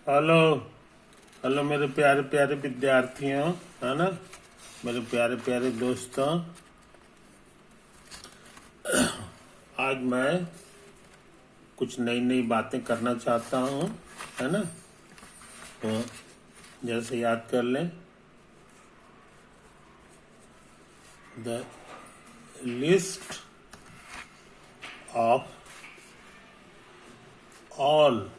Hello. Hello मेरे प्यारे प्यारे विद्यार्थियों, है ना, मेरे प्यारे प्यारे दोस्तों। आज मैं कुछ नई नई बातें करना चाहता हूँ, है ना। तो जैसे याद कर लें, the list of all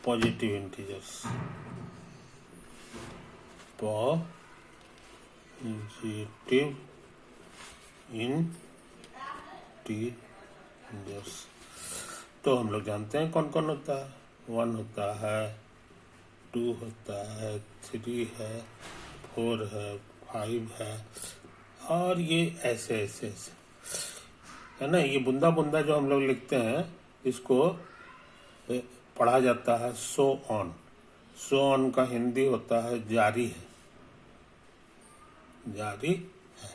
positive integers. Positive integers तो हम लोग जानते हैं कौन कौन होता है। 1 होता है, 2 होता है, 3 है, 4 है, 5 है, और ये ऐसे ऐसे ऐसे, है ना। ये बुंदा बुंदा जो हम लोग लिखते हैं, इसको पढ़ा जाता है सो ऑन। सो ऑन का हिंदी होता है जारी है। जारी है,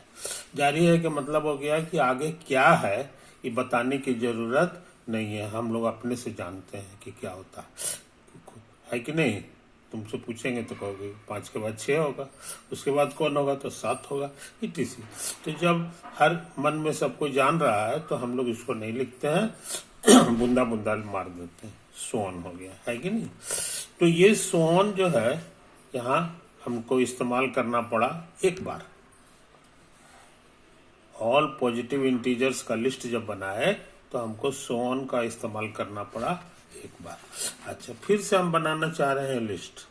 जारी है का मतलब हो गया कि आगे क्या है ये बताने की जरूरत नहीं है, हम लोग अपने से जानते हैं कि क्या होता है कि नहीं। तुमसे पूछेंगे तो कहोगे 5 के बाद 6 होगा, उसके बाद कौन होगा तो 7 होगा, इटीसी। तो जब हर मन में सब कोई जान रहा है तो हम लोग इसको नहीं लिखते हैं, बूंदा बूंदा मार देते हैं। सोन हो गया, है कि नहीं। तो ये सोन जो है यहाँ हमको इस्तेमाल करना पड़ा एक बार। ऑल पॉजिटिव इंटीजर्स का लिस्ट जब बनाए तो हमको सोन का इस्तेमाल करना पड़ा एक बार। अच्छा, फिर से हम बनाना चाह रहे हैं list.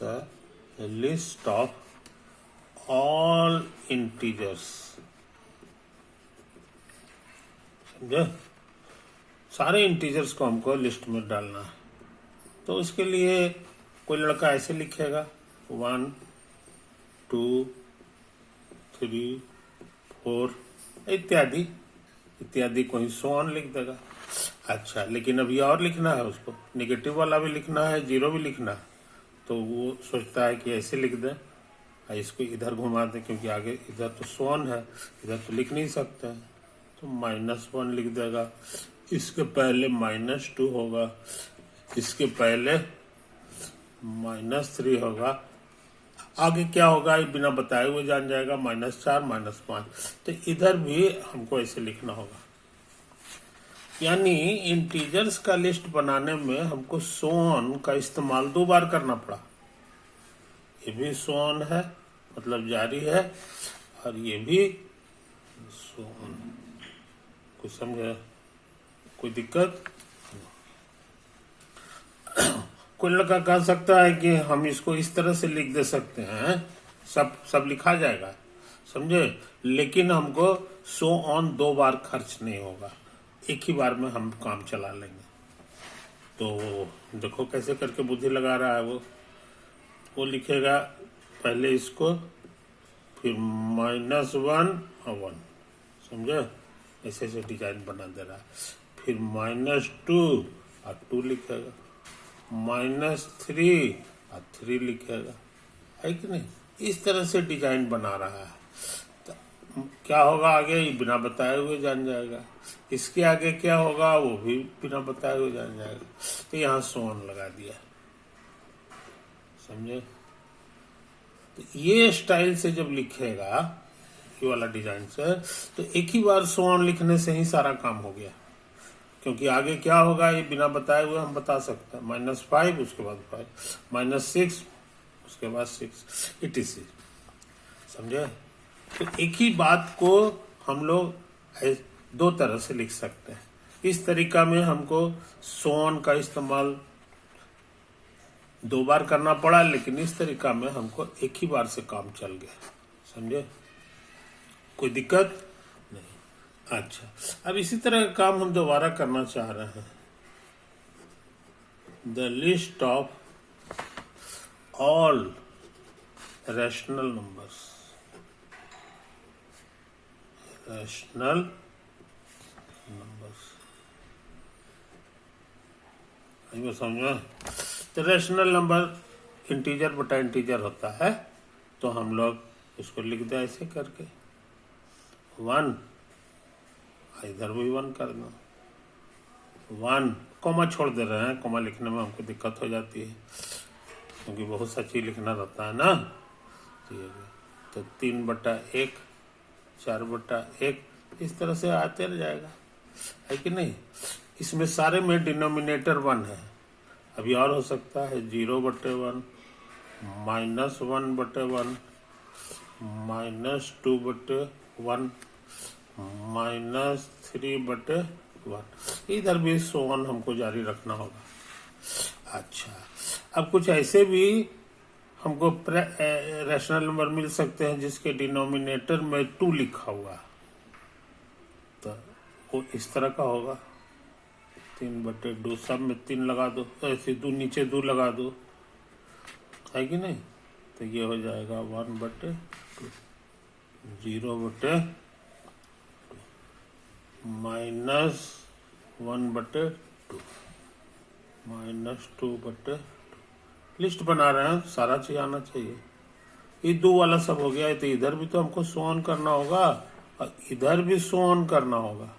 The list of all integers, समझे। सारे इंटीजर्स को हमको लिस्ट में डालना है। तो उसके लिए कोई लड़का ऐसे लिखेगा 1 2 3 4 इत्यादि इत्यादि, कोई सोन लिख देगा। अच्छा, लेकिन अभी और लिखना है, उसको नेगेटिव वाला भी लिखना है, जीरो भी लिखना है। तो वो सोचता है कि ऐसे लिख दें, इसको इधर घुमा दें, क्योंकि आगे इधर तो सोन है, इधर तो लिख नहीं सकते हैं। तो -1 लिख देगा, इसके पहले -2 होगा, इसके पहले -3 होगा, आगे क्या होगा ये बिना बताए हुए जान जाएगा, -4 -5। तो इधर भी हमको ऐसे लिखना होगा। यानी इंटीजर्स का लिस्ट बनाने में हमको सोन का इस्तेमाल 2 बार करना पड़ा। ये भी सोन है, मतलब जारी है, और ये भी सोन। कुछ समझे? कोई दिक्कत? कोई लड़का कह सकता है कि हम इसको इस तरह से लिख दे सकते हैं, सब लिखा जाएगा, समझे। लेकिन हमको सो ऑन 2 बार खर्च नहीं होगा, एक ही बार में हम काम चला लेंगे। तो देखो कैसे करके बुद्धि लगा रहा है वो लिखेगा पहले इसको, फिर -1 और 1, समझे। ऐसे ऐसे डिजाइन बना दे रहा है। फिर -2 और 2 लिखेगा, -3 और 3 लिखेगा, है कि नहीं। इस तरह से डिजाइन बना रहा है। तो क्या होगा आगे ये बिना बताए हुए जान जाएगा, इसके आगे क्या होगा वो भी बिना बताए हुए जान जाएगा। तो यहाँ सोन लगा दिया, समझे। तो ये स्टाइल से जब लिखेगा, ये वाला डिजाइन से, तो एक ही बार सोन लिखने से ही सारा काम हो गया। क्योंकि आगे क्या होगा ये बिना बताए हुए हम बता सकते हैं। -5 उसके बाद 5, -6 उसके बाद 6, इटीसी, समझे। तो एक ही बात को हम लोग 2 तरह से लिख सकते हैं। इस तरीका में हमको सोन का इस्तेमाल 2 बार करना पड़ा, लेकिन इस तरीका में हमको एक ही बार से काम चल गया, समझे। कोई दिक्कत नहीं। अच्छा, अब इसी तरह का काम हम दोबारा करना चाह रहे हैं। The list of all rational numbers, rational numbers, समझ में। तो रैशनल नंबर इंटीजर बटा इंटीजर होता है, तो हम लोग इसको लिख दें ऐसे करके 1, इधर भी 1 करना, 1, कॉमा छोड़ दे रहे हैं, कॉमा लिखने में हमको दिक्कत हो जाती है क्योंकि बहुत सा चीज लिखना रहता है ना। तो 3/1, 4/1 इस तरह से आते रह जाएगा, है कि नहीं। इसमें सारे में डिनोमिनेटर 1 है। अभी और हो सकता है 0/1, -1/1, -2/1, -3/1, इधर भी सोन हमको जारी रखना होगा। अच्छा, अब कुछ ऐसे भी हमको रैशनल नंबर मिल सकते हैं जिसके डिनोमिनेटर में 2 लिखा हुआ, तो वो इस तरह का होगा। 3/2, सब में 3 लगा दो, ऐसे 2 नीचे 2 लगा दो, है कि नहीं। तो ये हो जाएगा 1/2, 0/2, -1/2, -2/2। लिस्ट बना रहे हैं, सारा चीज आना चाहिए। ये 2 वाला सब हो गया है, तो इधर भी तो हमको सोन करना होगा और इधर भी सोन करना होगा,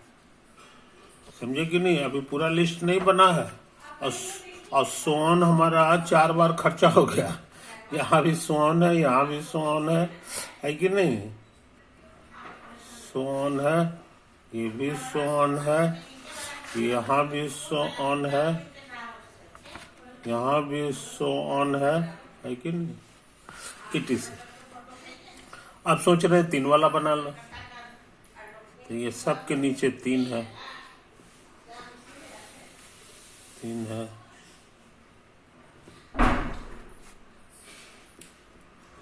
समझे कि नहीं। अभी पूरा लिस्ट नहीं बना है और सोन हमारा 4 बार खर्चा हो गया। यहाँ भी सोन है, यहाँ भी सोन है कि नहीं। सोन है, ये भी सोन है, यहाँ भी सोन है, यहाँ भी सोन है कि नहीं। इटीसी। आप सोच रहे 3 वाला बना लो, तो ये सब के नीचे 3 है, 3 है।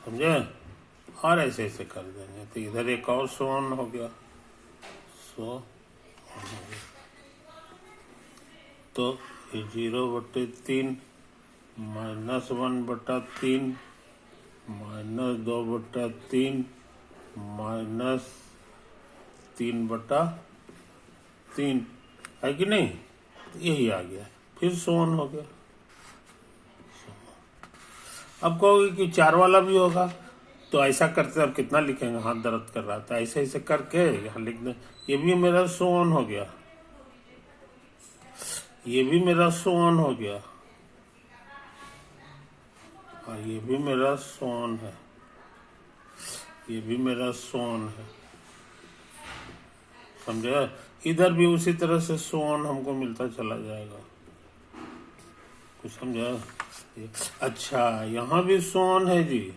समझे। और ऐसे ऐसे कर देंगे, तो इधर एक और सोन हो गया, तो 0/3, -1/3, -2/3, -3/3, है कि नहीं। यही आ गया, फिर सोन हो गया। अब कहोगे कि 4 वाला भी होगा, तो ऐसा करते अब कितना लिखेंगे, हाथ दर्द कर रहा था। ऐसे ऐसे करके यहाँ लिख दे, ये भी मेरा सोन हो गया, ये भी मेरा सोन हो गया, और ये भी मेरा सोन है, ये भी मेरा सोन है। समझे। इधर भी उसी तरह से सोन हमको मिलता चला जाएगा, कुछ समझा। अच्छा, यहाँ भी सोन है जी,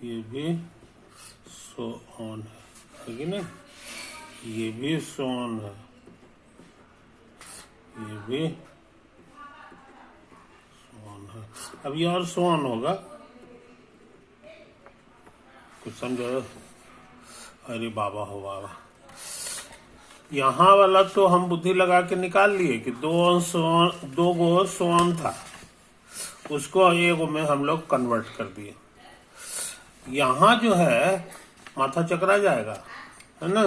ये भी सोन है कि नहीं। ये भी सोन है, ये भी सोन है। अब ये और सोन होगा, कुछ समझो। अरे बाबा हो बाबा, यहाँ वाला तो हम बुद्धि लगा के निकाल लिए कि 2 गो सोन था, उसको एगो में हम लोग कन्वर्ट कर दिए। यहाँ जो है माथा चकरा जाएगा, है ना,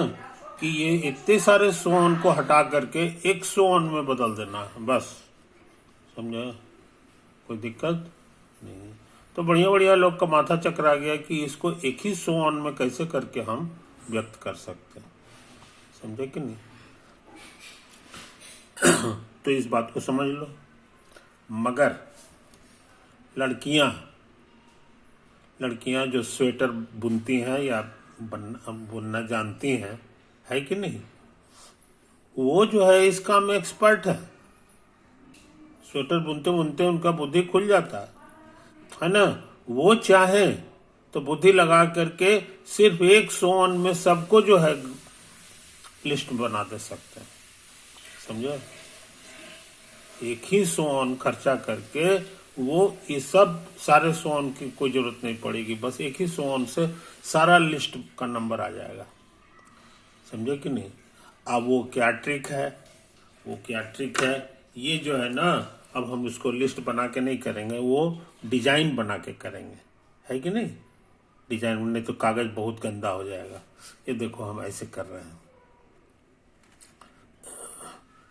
कि ये इतने सारे सोन को हटा करके एक सोन में बदल देना है, बस। समझे। कोई दिक्कत नहीं। तो बढ़िया बढ़िया लोग का माथा चकरा गया कि इसको एक ही सोन में कैसे करके हम व्यक्त कर सकते हैं, समझे कि नहीं। तो इस बात को समझ लो। मगर लड़कियां जो स्वेटर बुनती हैं या बुनना जानती हैं, है कि नहीं, वो जो है इस काम में एक्सपर्ट है। स्वेटर बुनते बुनते उनका बुद्धि खुल जाता है ना। वो चाहे तो बुद्धि लगा करके सिर्फ एक सोन में सबको जो है लिस्ट बना दे सकते हैं, समझो। एक ही सोन खर्चा करके वो ये सब सारे सोन की कोई जरूरत नहीं पड़ेगी, बस एक ही सोन से सारा लिस्ट का नंबर आ जाएगा, समझे कि नहीं। अब वो क्या ट्रिक है, वो क्या ट्रिक है, ये जो है ना, अब हम इसको लिस्ट बना के नहीं करेंगे, वो डिजाइन बना के करेंगे, है कि नहीं। डिजाइन नहीं तो कागज बहुत गंदा हो जाएगा। ये देखो हम ऐसे कर रहे हैं,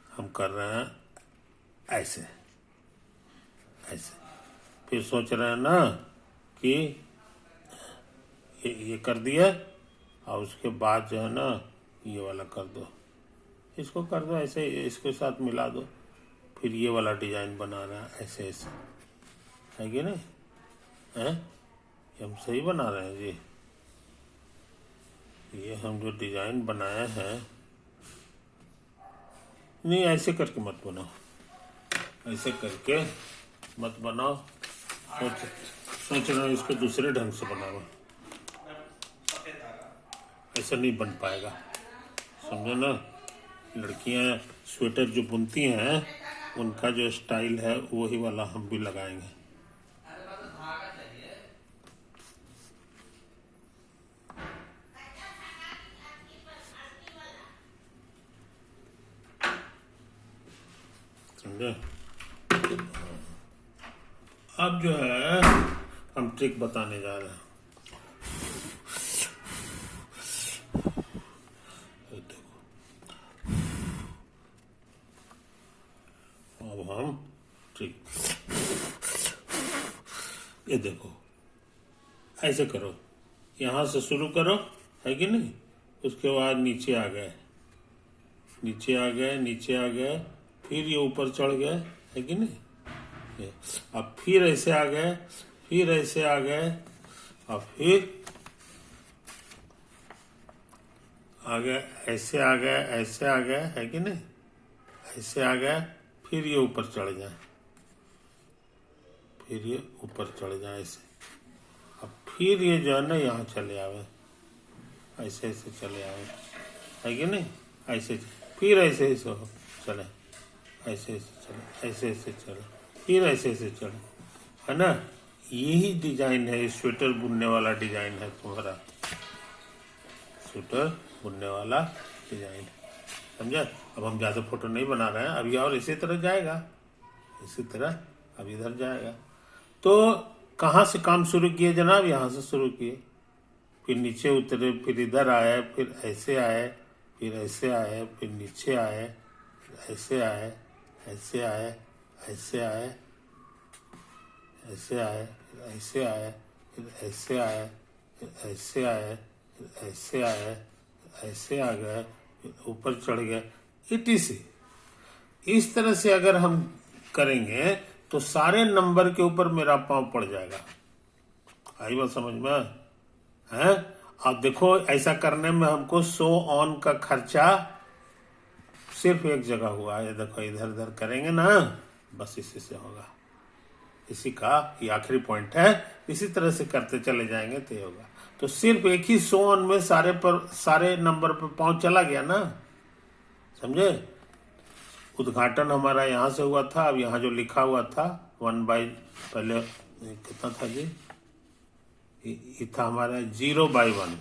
हम कर रहे हैं ऐसे ऐसे, फिर सोच रहे हैं ना कि ये कर दिया और उसके बाद जो है ना ये वाला कर दो, इसको कर दो ऐसे, इसके साथ मिला दो, फिर ये वाला डिजाइन बना रहे हैं ऐसे ऐसे, है कि नहीं? हैं, हम सही बना रहे हैं जी। ये हम जो डिजाइन बनाए हैं, नहीं ऐसे करके मत बनाओ, ऐसे करके मत बनाओ, सोच रहा हूँ इसको दूसरे ढंग से बनाओ, ऐसा नहीं बन पाएगा, समझो ना। लड़कियां स्वेटर जो बुनती हैं उनका जो स्टाइल है वही वाला हम भी लगाएंगे। समझे? अब जो है हम ट्रिक बताने जा रहे हैं। अब हम ट्रिक, ये देखो ऐसे करो, यहां से शुरू करो, है कि नहीं? उसके बाद नीचे आ गए, नीचे आ गए, नीचे आ गए, फिर ये ऊपर चढ़ गए, है कि नहीं? अब फिर ऐसे आ गए, फिर ऐसे आ गए, और फिर आ गए, ऐसे आ गए, ऐसे आ गए, है कि नहीं? ऐसे आ गए, फिर ये ऊपर चढ़ जाए, फिर ये ऊपर चढ़ जाए ऐसे, अब फिर ये जो है ना यहाँ चले आवे, ऐसे ऐसे चले आवे, है कि नहीं? ऐसे फिर ऐसे ऐसे हो चले, ऐसे ऐसे चले, ऐसे ऐसे चले, फिर ऐसे ऐसे चले, है ना? यही डिजाइन है, स्वेटर बुनने वाला डिजाइन है तुम्हारा, स्वेटर बुनने वाला डिजाइन, समझा? अब हम ज्यादा फोटो नहीं बना रहे हैं अभी, और इसी तरह जाएगा, इसी तरह अब इधर जाएगा। तो कहाँ से काम शुरू किए जनाब? यहाँ से शुरू किए, फिर नीचे उतरे, फिर इधर आए, फिर ऐसे आए, फिर ऐसे आए, फिर नीचे आए, फिर ऐसे आए, ऐसे आए, ऐसे आए, ऐसे आए, फिर ऐसे आए, फिर ऐसे आए, फिर ऐसे आए, फिर ऐसे आए, फिर ऐसे आ गए, फिर ऊपर चढ़ गए, इटीसी। इस तरह से अगर हम करेंगे तो सारे नंबर के ऊपर मेरा पांव पड़ जाएगा। आई बात समझ में? है? अब देखो ऐसा करने में हमको 100 ऑन का खर्चा सिर्फ एक जगह हुआ है, देखो इधर उधर करेंगे ना, बस इसी से होगा, इसी का ये आखिरी पॉइंट है, इसी तरह से करते चले जाएंगे तो ये होगा। तो सिर्फ एक ही 100 ऑन में सारे नंबर पर पांव चला गया ना, समझे? उद्घाटन हमारा यहाँ से हुआ था, अब यहाँ जो लिखा हुआ था 1 बाई, पहले कितना था जी? ये था हमारा 0/1,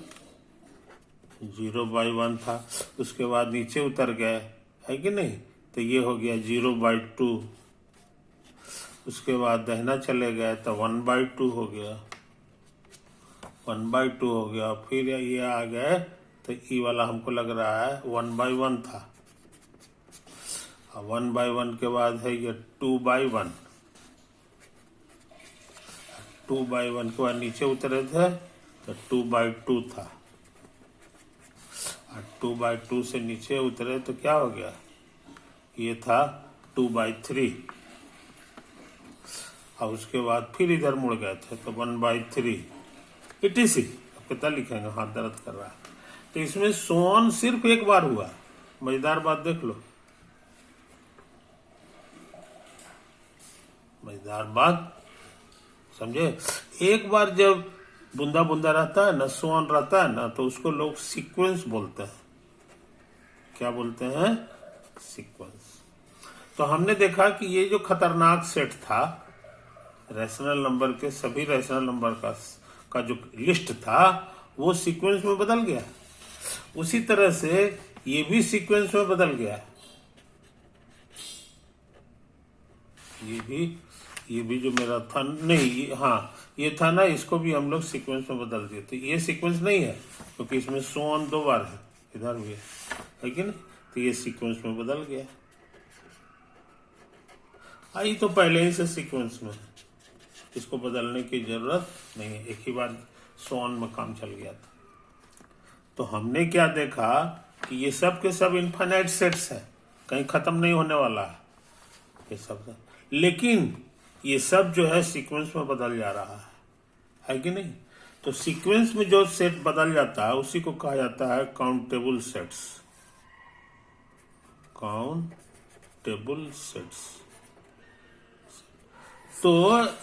0/1 था, उसके बाद नीचे उतर गए, है कि नहीं? तो ये हो गया 0/2, उसके बाद दहना चले गए तो 1/2 हो गया, 1/2 हो गया, फिर ये आ गए तो ये वाला हमको लग रहा है 1/1 था, 1/1 के बाद है ये 2/1, 2/1 के बाद नीचे उतरे थे तो 2/2 था, और 2/2 से नीचे उतरे तो क्या हो गया? ये था 2/3, और उसके बाद फिर इधर मुड़ गए थे तो 1/3, इटीसी। अब कितना लिखेंगे, हाथ दर्द कर रहा है। तो इसमें सोन सिर्फ एक बार हुआ, मजेदार बात देख लो, मजेदार बात समझे? एक बार जब बुंदा बुंदा रहता है ना, सोन रहता है ना, तो उसको लोग सीक्वेंस बोलते हैं। क्या बोलते हैं? सीक्वेंस। तो हमने देखा कि ये जो खतरनाक सेट था, रैशनल नंबर के सभी रैशनल नंबर का जो लिस्ट था वो सीक्वेंस में बदल गया, उसी तरह से ये भी सीक्वेंस में बदल गया, ये भी जो मेरा था नहीं, हाँ ये था ना, इसको भी हम लोग सीक्वेंस में बदल दिए। तो ये सीक्वेंस नहीं है क्योंकि इसमें 100 ऑन 2 बार है, इधर भी है कि नहीं? तो ये सीक्वेंस में बदल गया, आई तो पहले ही से सीक्वेंस में, इसको बदलने की जरूरत नहीं है, एक ही बार 100 ऑन में काम चल गया था। तो हमने क्या देखा कि ये सब के सब इनफाइनाइट सेट्स है, कहीं खत्म नहीं होने वाला है ये सब, लेकिन ये सब जो है सीक्वेंस में बदल जा रहा है कि नहीं। तो सीक्वेंस में जो सेट बदल जाता है उसी को कहा जाता है काउंटेबल सेट्स, काउंटेबल सेट्स। तो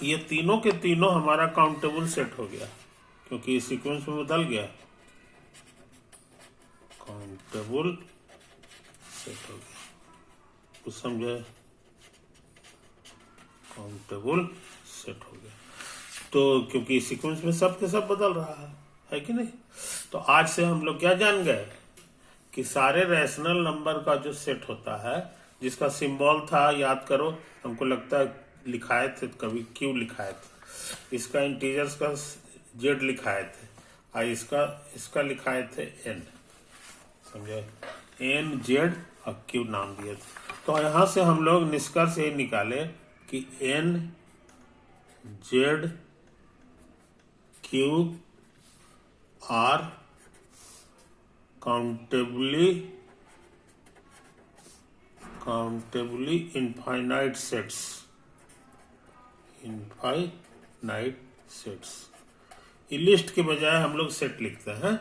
ये तीनों के तीनों हमारा काउंटेबल सेट हो गया क्योंकि ये सीक्वेंस में बदल गया, काउंटेबल सेट हो गया, कुछ समझे, काउंटेबल सेट हो गया। तो क्योंकि सीक्वेंस में सब के सब बदल रहा है कि नहीं। तो आज से हम लोग क्या जान गए कि सारे रैशनल नंबर का जो सेट होता है, जिसका सिंबल था याद करो, हमको लगता है लिखाए थे कभी, क्यों लिखाए थे, इसका इंटीजर्स का जेड लिखाए थे और इसका लिखाए थे एन, समझे, एन जेड और क्यू नाम दिए थे। तो यहां से हम लोग निष्कर्ष ये निकाले कि N Z Q R countably infinite sets, infinite sets. ये लिस्ट के बजाय हम लोग सेट लिखते हैं,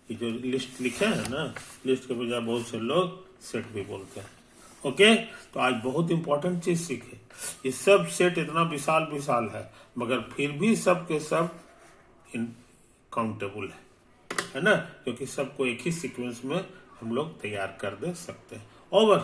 ये जो लिस्ट लिखे हैं ना, लिस्ट के बजाय बहुत से लोग सेट भी बोलते हैं। ओके, तो आज बहुत इंपॉर्टेंट चीज सीखे। ये सब सेट इतना विशाल है मगर फिर भी सब के सब काउंटेबल है ना, क्योंकि सबको एक ही सीक्वेंस में हम लोग तैयार कर दे सकते हैं। ओवर।